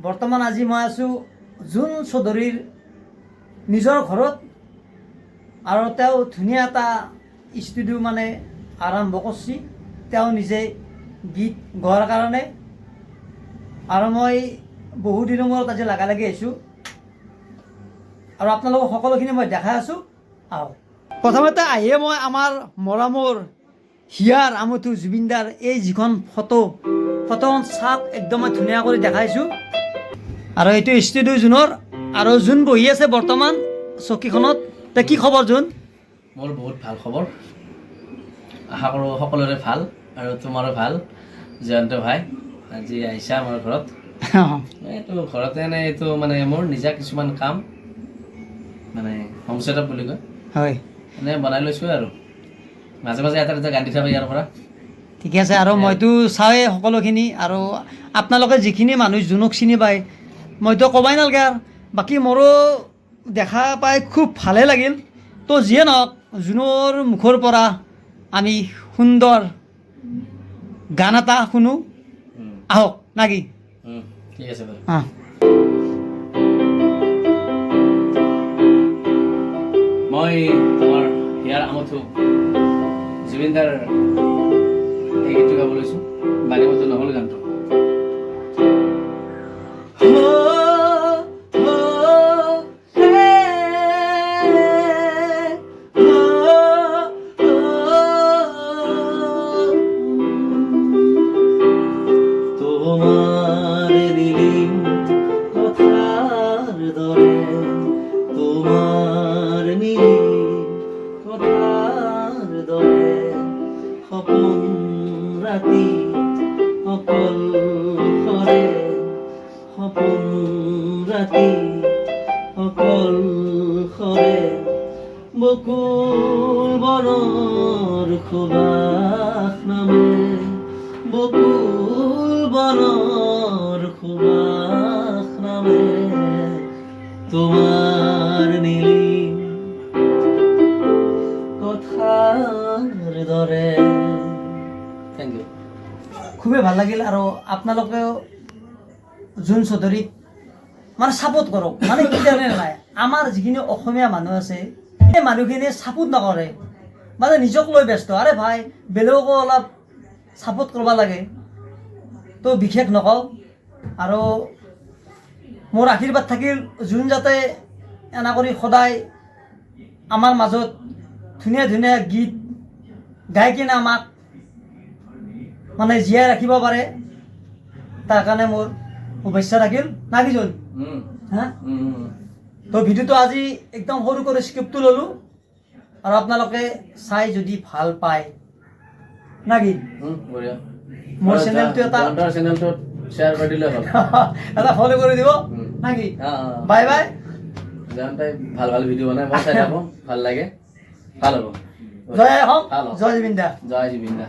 বৰ্তমান আজি মই আছোঁ জোন চৌধুৰীৰ নিজৰ ঘৰত আৰু তেওঁ ধুনীয়া এটা ষ্টুডিঅ' মানে আৰম্ভ কৰিছে তেওঁ নিজে গীত গোৱাৰ কাৰণে আৰু মই বহুদিনৰ মূৰত আজি লাগালাগি আহিছোঁ আৰু আপোনালোকক সকলোখিনি মই দেখাই আছোঁ আহক। প্ৰথমতে আহিয়ে মই আমাৰ মৰমৰ হিয়াৰ আমঠু জুবিনদাৰ এই যিখন ফটোখন চাওক একদম মই ধুনীয়া কৰি দেখাইছোঁ আৰু এইটো ষ্টুডিঅ' জোনৰ আৰু জোন বহি আছে বৰ্তমান চকীখনত। তে কি খবৰ জোন? মোৰ বহুত ভাল খবৰ, আশা কৰোঁ সকলোৰে ভাল আৰু তোমাৰো ভাল। জয়ন্ত ভাই আজি আহিছা আমাৰ ঘৰত। এইটো ঘৰতে এইটো মানে মোৰ নিজা কিছুমান কাম মানে হোম ছেটআপ বুলি কয়, হয় এনে বনাই লৈছোঁ আৰু মাজে মাজে এটা গান দি থাকোঁ ইয়াৰ পৰা। ঠিকে আছে আৰু মইতো চাওঁৱেই সকলোখিনি আৰু আপোনালোকে যিখিনি মানুহ জোনক চিনি পায় মইতো ক'বাই নালাগে আৰু বাকী মোৰো দেখা পাই খুব ভালেই লাগিল। তো যিয়ে নহওক জোনৰ মুখৰ পৰা আমি সুন্দৰ গান এটা শুনো আহক না কি? ঠিক আছে বাৰু। মই তোমাৰ হিয়াৰ আমঠু জুবিনদাৰ এই গীতটো গাব লৈছোঁ। বালিমতো নহ'ল গানটো। তোমাৰ নীলিম কথাৰ দৰে, তোমাৰ নীলিম কথাৰ দৰে সপোন ৰাতি অকল সৰে, সপোন ৰাতি অকল সৰে বকুল বনৰ সুবাস নামে, বকুল বনৰ সুবাস নামে তোমাৰ নীলিম কথাৰ দৰে। Thank you. খুবেই ভাল লাগিল আৰু আপোনালোকেও জোন চৌধুৰীক মানে ছাপোৰ্ট কৰক। মানে কি জানে নাই, আমাৰ যিখিনি অসমীয়া মানুহ আছে সেই মানুহখিনিয়ে ছাপোৰ্ট নকৰে, মানে নিজক লৈ ব্যস্ত। আৰে ভাই বেলেগকো অলপ ছাপোৰ্ট কৰিব লাগে। তো বিশেষ নকওঁ আৰু মোৰ আশীৰ্বাদ থাকিল জোন যাতে এনে কৰি সদায় আমাৰ মাজত ধুনীয়া ধুনীয়া গীত গাই কিনে আমাক মানে জীয়াই ৰাখিব পাৰে, তাৰ কাৰণে মোৰ শুভেচ্ছা থাকিল না কি জোন? হা তো ভিডিঅ'টো আজি একদম সৰু কৰি স্ক্ৰিপ্টটো ল'লোঁ আৰু আপোনালোকে চাই যদি ভাল পায় না কি মোৰ চেনেলটো এটা শ্বেয়াৰ কৰি দিলে হ'ল, এটা ফ'ল' কৰি দিব না কি? Bye bye. জয়ন্তই ভাল ভাল ভিডিঅ' বনাই, মই চাই থাকোঁ, ভাল লাগে, ভাল হ'ব। জয় আহক, জয় জুবিন দা। জয় জুবিন দা।